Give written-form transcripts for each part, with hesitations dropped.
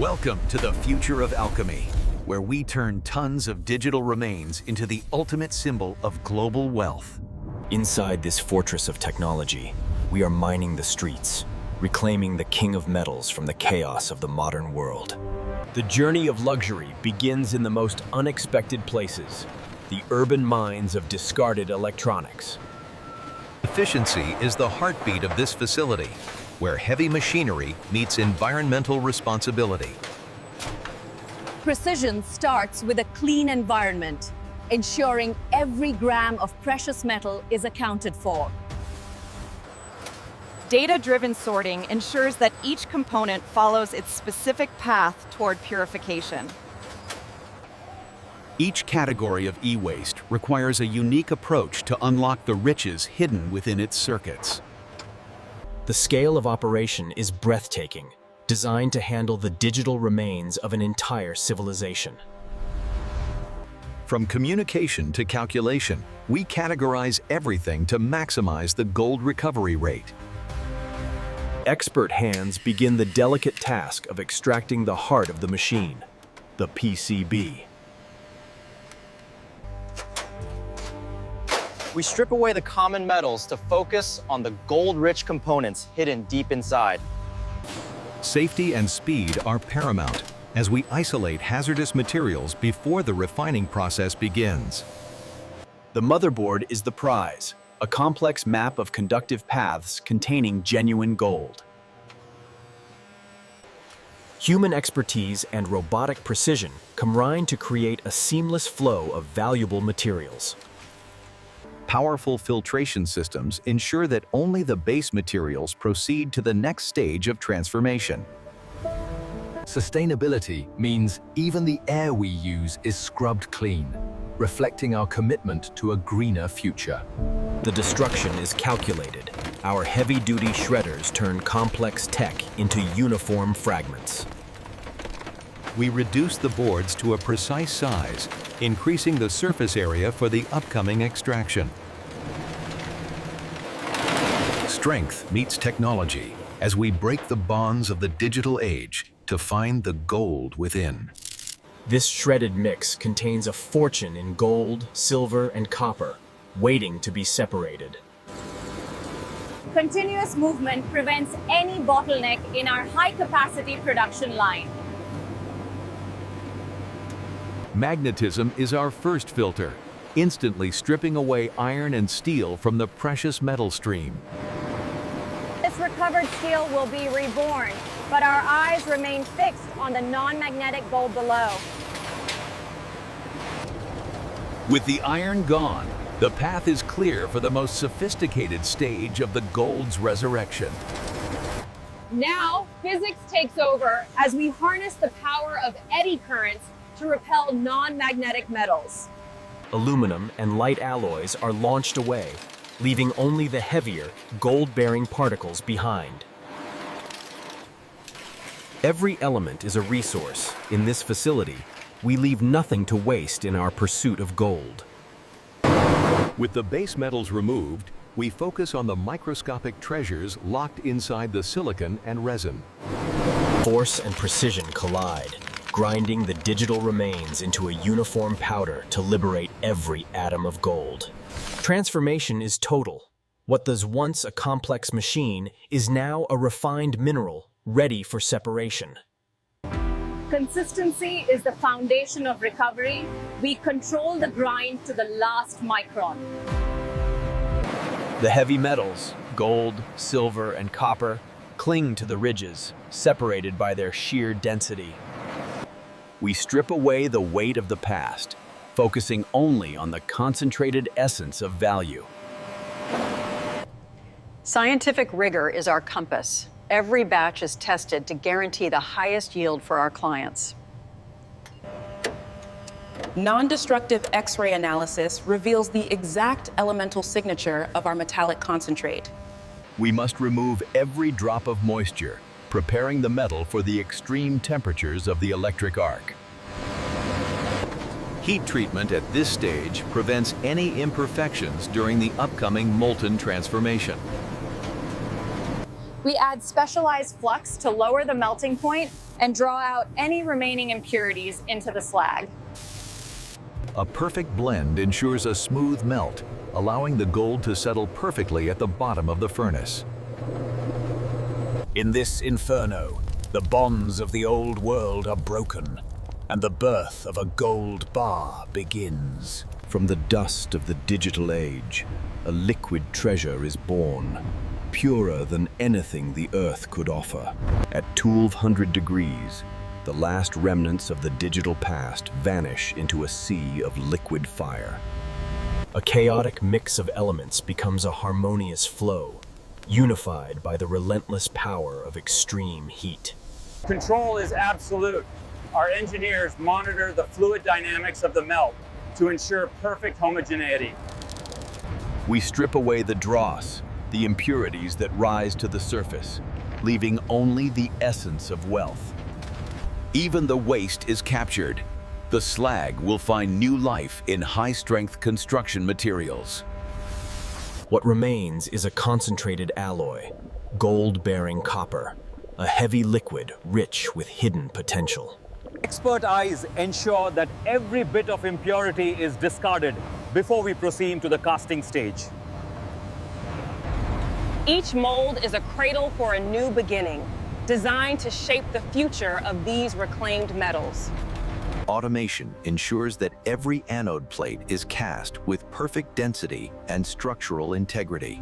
Welcome to the future of alchemy, where we turn tons of digital remains into the ultimate symbol of global wealth. Inside this fortress of technology, we are mining the streets, reclaiming the king of metals from the chaos of the modern world. The journey of luxury begins in the most unexpected places, the urban mines of discarded electronics. Efficiency is the heartbeat of this facility, where heavy machinery meets environmental responsibility. Precision starts with a clean environment, ensuring every gram of precious metal is accounted for. Data-driven sorting ensures that each component follows its specific path toward purification. Each category of e-waste requires a unique approach to unlock the riches hidden within its circuits. The scale of operation is breathtaking, designed to handle the digital remains of an entire civilization. From communication to calculation, we categorize everything to maximize the gold recovery rate. Expert hands begin the delicate task of extracting the heart of the machine, the PCB. We strip away the common metals to focus on the gold-rich components hidden deep inside. Safety and speed are paramount as we isolate hazardous materials before the refining process begins. The motherboard is the prize, a complex map of conductive paths containing genuine gold. Human expertise and robotic precision combine to create a seamless flow of valuable materials. Powerful filtration systems ensure that only the base materials proceed to the next stage of transformation. Sustainability means even the air we use is scrubbed clean, reflecting our commitment to a greener future. The destruction is calculated. Our heavy-duty shredders turn complex tech into uniform fragments. We reduce the boards to a precise size, increasing the surface area for the upcoming extraction. Strength meets technology as we break the bonds of the digital age to find the gold within. This shredded mix contains a fortune in gold, silver, and copper, waiting to be separated. Continuous movement prevents any bottleneck in our high-capacity production line. Magnetism is our first filter, instantly stripping away iron and steel from the precious metal stream. This recovered steel will be reborn, but our eyes remain fixed on the non-magnetic gold below. With the iron gone, the path is clear for the most sophisticated stage of the gold's resurrection. Now, physics takes over as we harness the power of eddy currents to repel non-magnetic metals. Aluminum and light alloys are launched away, leaving only the heavier, gold-bearing particles behind. Every element is a resource. In this facility, we leave nothing to waste in our pursuit of gold. With the base metals removed, we focus on the microscopic treasures locked inside the silicon and resin. Force and precision collide, grinding the digital remains into a uniform powder to liberate every atom of gold. Transformation is total. What was once a complex machine is now a refined mineral, ready for separation. Consistency is the foundation of recovery. We control the grind to the last micron. The heavy metals, gold, silver, and copper, cling to the ridges, separated by their sheer density. We strip away the weight of the past, focusing only on the concentrated essence of value. Scientific rigor is our compass. Every batch is tested to guarantee the highest yield for our clients. Non-destructive X-ray analysis reveals the exact elemental signature of our metallic concentrate. We must remove every drop of moisture, preparing the metal for the extreme temperatures of the electric arc. Heat treatment at this stage prevents any imperfections during the upcoming molten transformation. We add specialized flux to lower the melting point and draw out any remaining impurities into the slag. A perfect blend ensures a smooth melt, allowing the gold to settle perfectly at the bottom of the furnace. In this inferno, the bonds of the old world are broken, and the birth of a gold bar begins. From the dust of the digital age, a liquid treasure is born, purer than anything the earth could offer. At 1200 degrees, the last remnants of the digital past vanish into a sea of liquid fire. A chaotic mix of elements becomes a harmonious flow, unified by the relentless power of extreme heat. Control is absolute. Our engineers monitor the fluid dynamics of the melt to ensure perfect homogeneity. We strip away the dross, the impurities that rise to the surface, leaving only the essence of wealth. Even the waste is captured. The slag will find new life in high-strength construction materials. What remains is a concentrated alloy, gold-bearing copper, a heavy liquid rich with hidden potential. Expert eyes ensure that every bit of impurity is discarded before we proceed to the casting stage. Each mold is a cradle for a new beginning, designed to shape the future of these reclaimed metals. Automation ensures that every anode plate is cast with perfect density and structural integrity.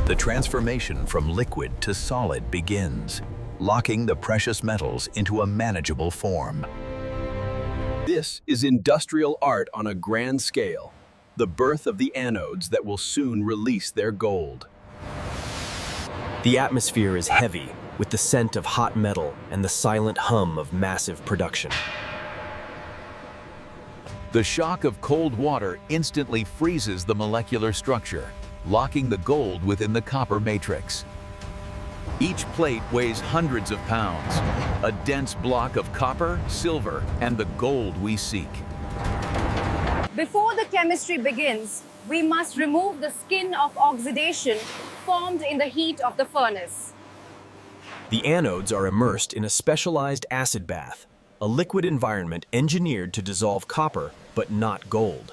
The transformation from liquid to solid begins, locking the precious metals into a manageable form. This is industrial art on a grand scale, the birth of the anodes that will soon release their gold. The atmosphere is heavy, with the scent of hot metal and the silent hum of massive production. The shock of cold water instantly freezes the molecular structure, locking the gold within the copper matrix. Each plate weighs hundreds of pounds, a dense block of copper, silver, and the gold we seek. Before the chemistry begins, we must remove the skin of oxidation formed in the heat of the furnace. The anodes are immersed in a specialized acid bath, a liquid environment engineered to dissolve copper, but not gold.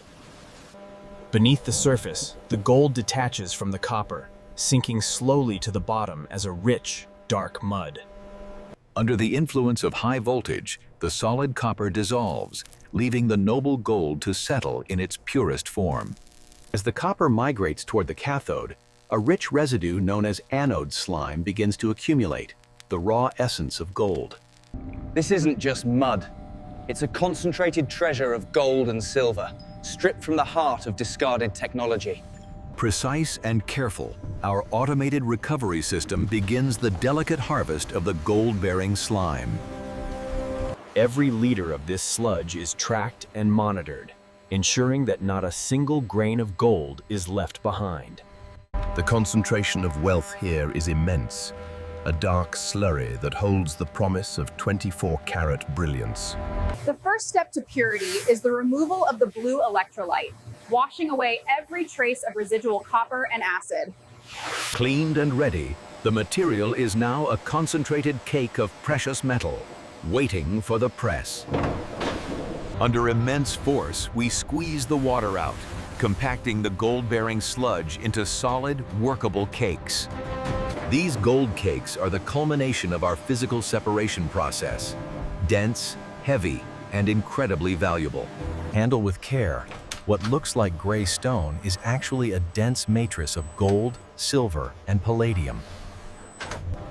Beneath the surface, the gold detaches from the copper, sinking slowly to the bottom as a rich, dark mud. Under the influence of high voltage, the solid copper dissolves, leaving the noble gold to settle in its purest form. As the copper migrates toward the cathode, a rich residue known as anode slime begins to accumulate, the raw essence of gold. This isn't just mud. It's a concentrated treasure of gold and silver, stripped from the heart of discarded technology. Precise and careful, our automated recovery system begins the delicate harvest of the gold-bearing slime. Every liter of this sludge is tracked and monitored, ensuring that not a single grain of gold is left behind. The concentration of wealth here is immense, a dark slurry that holds the promise of 24-carat brilliance. The first step to purity is the removal of the blue electrolyte, washing away every trace of residual copper and acid. Cleaned and ready, the material is now a concentrated cake of precious metal, waiting for the press. Under immense force, we squeeze the water out, compacting the gold-bearing sludge into solid, workable cakes. These gold cakes are the culmination of our physical separation process. Dense, heavy, and incredibly valuable. Handle with care. What looks like gray stone is actually a dense matrix of gold, silver, and palladium.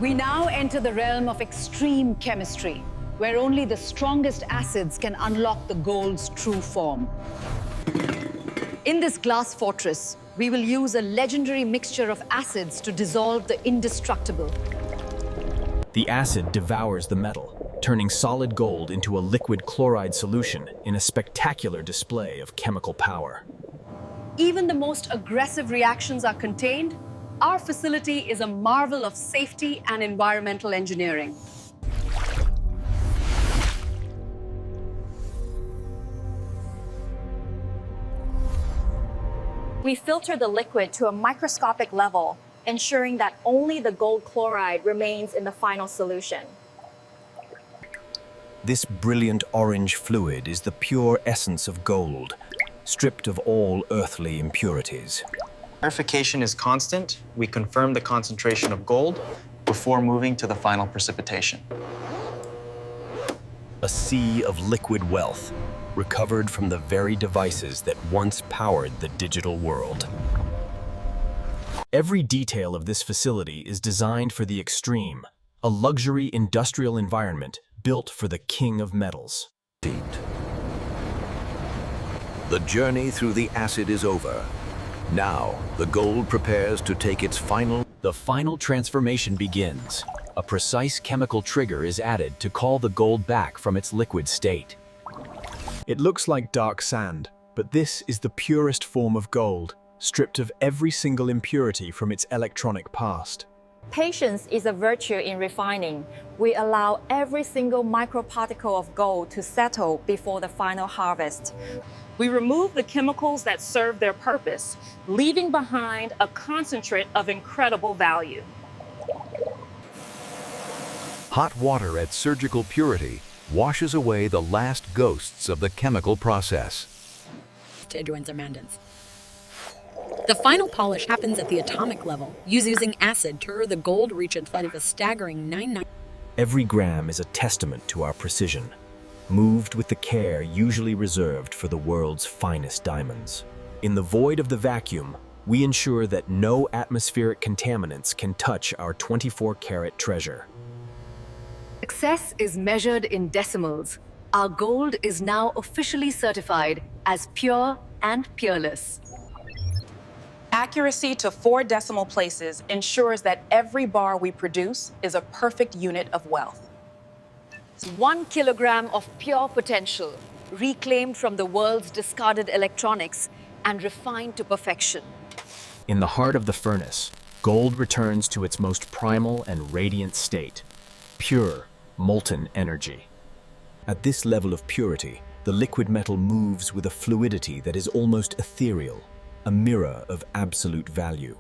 We now enter the realm of extreme chemistry, where only the strongest acids can unlock the gold's true form. In this glass fortress, we will use a legendary mixture of acids to dissolve the indestructible. The acid devours the metal, turning solid gold into a liquid chloride solution in a spectacular display of chemical power. Even the most aggressive reactions are contained. Our facility is a marvel of safety and environmental engineering. We filter the liquid to a microscopic level, ensuring that only the gold chloride remains in the final solution. This brilliant orange fluid is the pure essence of gold, stripped of all earthly impurities. Verification is constant. We confirm the concentration of gold before moving to the final precipitation. A sea of liquid wealth, recovered from the very devices that once powered the digital world. Every detail of this facility is designed for the extreme, a luxury industrial environment built for the king of metals. The journey through the acid is over. Now, the gold prepares to take its final... The final transformation begins. A precise chemical trigger is added to call the gold back from its liquid state. It looks like dark sand, but this is the purest form of gold, stripped of every single impurity from its electronic past. Patience is a virtue in refining. We allow every single microparticle of gold to settle before the final harvest. We remove the chemicals that serve their purpose, leaving behind a concentrate of incredible value. Hot water at surgical purity washes away the last ghosts of the chemical process. Adjoins or mandans. The final polish happens at the atomic level, using acid to the gold reach a flight of a staggering 99. Every gram is a testament to our precision, moved with the care usually reserved for the world's finest diamonds. In the void of the vacuum, we ensure that no atmospheric contaminants can touch our 24-carat treasure. Success is measured in decimals. Our gold is now officially certified as pure and peerless. Accuracy to 4 decimal places ensures that every bar we produce is a perfect unit of wealth. 1 kilogram of pure potential, reclaimed from the world's discarded electronics and refined to perfection. In the heart of the furnace, gold returns to its most primal and radiant state, pure, molten energy. At this level of purity, the liquid metal moves with a fluidity that is almost ethereal, a mirror of absolute value.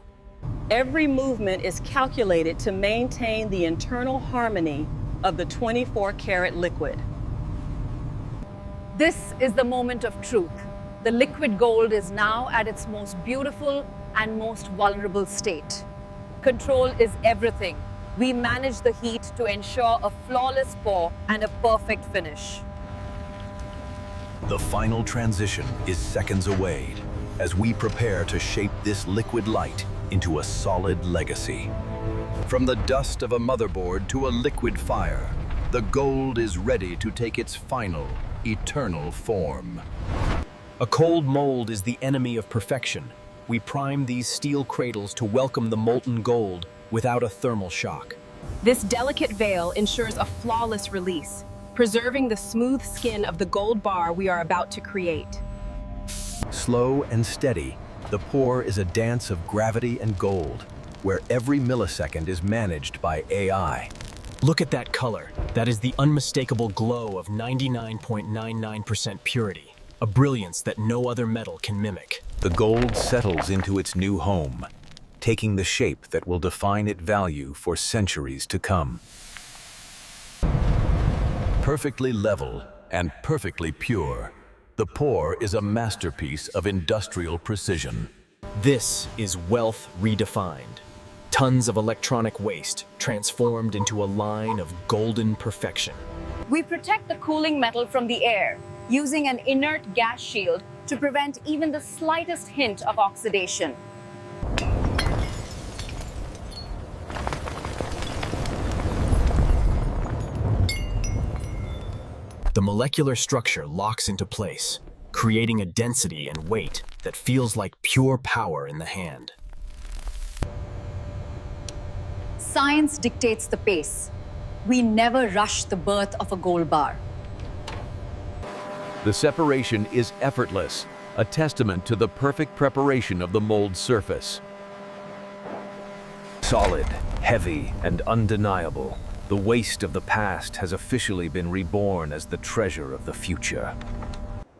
Every movement is calculated to maintain the internal harmony of the 24-carat liquid. This is the moment of truth. The liquid gold is now at its most beautiful and most vulnerable state. Control is everything. We manage the heat to ensure a flawless pour and a perfect finish. The final transition is seconds away as we prepare to shape this liquid light into a solid legacy. From the dust of a motherboard to a liquid fire, the gold is ready to take its final, eternal form. A cold mold is the enemy of perfection. We prime these steel cradles to welcome the molten gold without a thermal shock. This delicate veil ensures a flawless release, preserving the smooth skin of the gold bar we are about to create. Slow and steady, the pour is a dance of gravity and gold, where every millisecond is managed by AI. Look at that color. That is the unmistakable glow of 99.99% purity, a brilliance that no other metal can mimic. The gold settles into its new home, taking the shape that will define its value for centuries to come. Perfectly level and perfectly pure, the pour is a masterpiece of industrial precision. This is wealth redefined. Tons of electronic waste transformed into a line of golden perfection. We protect the cooling metal from the air, using an inert gas shield to prevent even the slightest hint of oxidation. The molecular structure locks into place, creating a density and weight that feels like pure power in the hand. Science dictates the pace. We never rush the birth of a gold bar. The separation is effortless, a testament to the perfect preparation of the mold surface. Solid, heavy, and undeniable, the waste of the past has officially been reborn as the treasure of the future.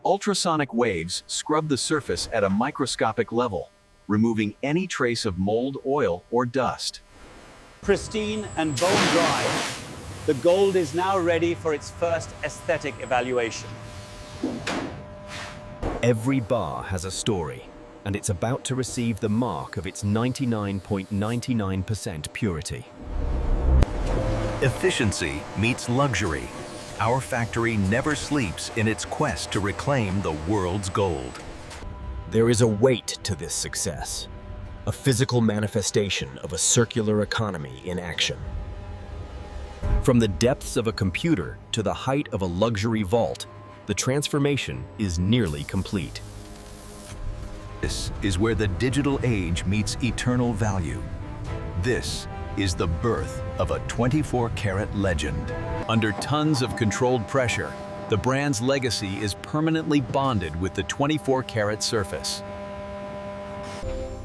Ultrasonic waves scrub the surface at a microscopic level, removing any trace of mold, oil, or dust. Pristine and bone dry, the gold is now ready for its first aesthetic evaluation. Every bar has a story, and it's about to receive the mark of its 99.99% purity. Efficiency meets luxury. Our factory never sleeps in its quest to reclaim the world's gold. There is a weight to this success, a physical manifestation of a circular economy in action. From the depths of a computer to the height of a luxury vault, the transformation is nearly complete. This is where the digital age meets eternal value. This is the birth of a 24-karat legend. Under tons of controlled pressure, the brand's legacy is permanently bonded with the 24-karat surface.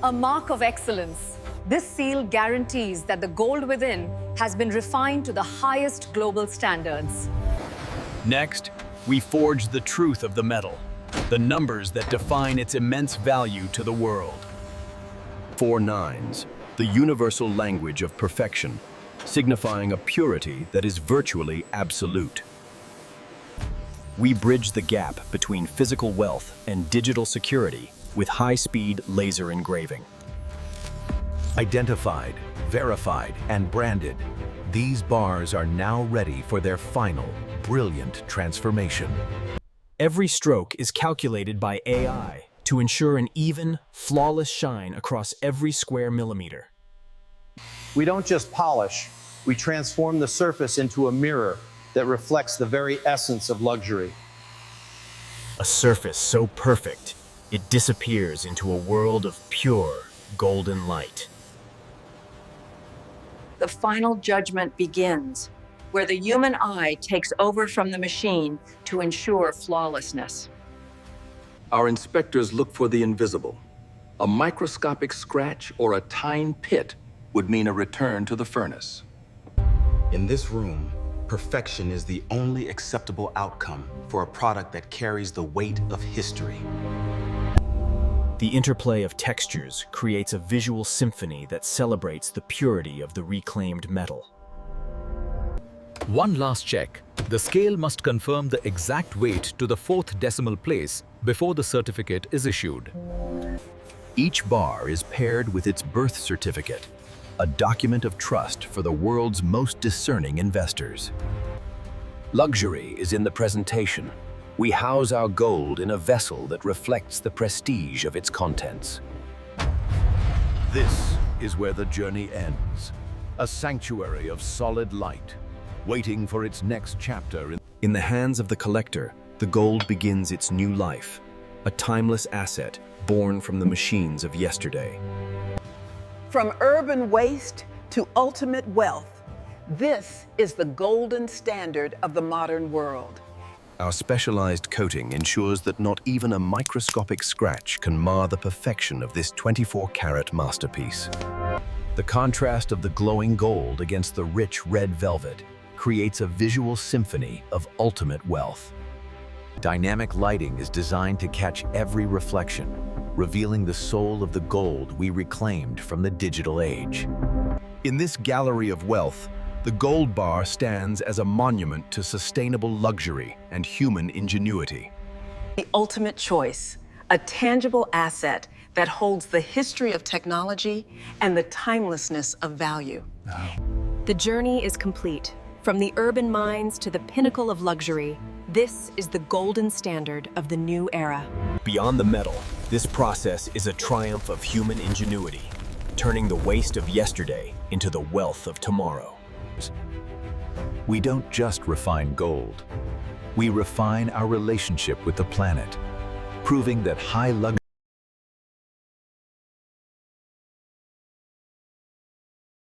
A mark of excellence. This seal guarantees that the gold within has been refined to the highest global standards. Next, we forge the truth of the metal, the numbers that define its immense value to the world. 4 nines, the universal language of perfection, signifying a purity that is virtually absolute. We bridge the gap between physical wealth and digital security with high-speed laser engraving. Identified, verified, and branded, these bars are now ready for their final, brilliant transformation. Every stroke is calculated by AI to ensure an even, flawless shine across every square millimeter. We don't just polish, we transform the surface into a mirror that reflects the very essence of luxury. A surface so perfect, it disappears into a world of pure, golden light. The final judgment begins, where the human eye takes over from the machine to ensure flawlessness. Our inspectors look for the invisible. A microscopic scratch or a tine pit would mean a return to the furnace. In this room, perfection is the only acceptable outcome for a product that carries the weight of history. The interplay of textures creates a visual symphony that celebrates the purity of the reclaimed metal. One last check. The scale must confirm the exact weight to the 4th decimal place before the certificate is issued. Each bar is paired with its birth certificate, a document of trust for the world's most discerning investors. Luxury is in the presentation. We house our gold in a vessel that reflects the prestige of its contents. This is where the journey ends, a sanctuary of solid light, waiting for its next chapter. In the hands of the collector, the gold begins its new life, a timeless asset born from the machines of yesterday. From urban waste to ultimate wealth, this is the golden standard of the modern world. Our specialized coating ensures that not even a microscopic scratch can mar the perfection of this 24-karat masterpiece. The contrast of the glowing gold against the rich red velvet creates a visual symphony of ultimate wealth. Dynamic lighting is designed to catch every reflection, revealing the soul of the gold we reclaimed from the digital age. In this gallery of wealth, the gold bar stands as a monument to sustainable luxury and human ingenuity. The ultimate choice, a tangible asset that holds the history of technology and the timelessness of value. The journey is complete. From the urban mines to the pinnacle of luxury, this is the golden standard of the new era. Beyond the metal, this process is a triumph of human ingenuity, turning the waste of yesterday into the wealth of tomorrow. We don't just refine gold. We refine our relationship with the planet, proving that high luxury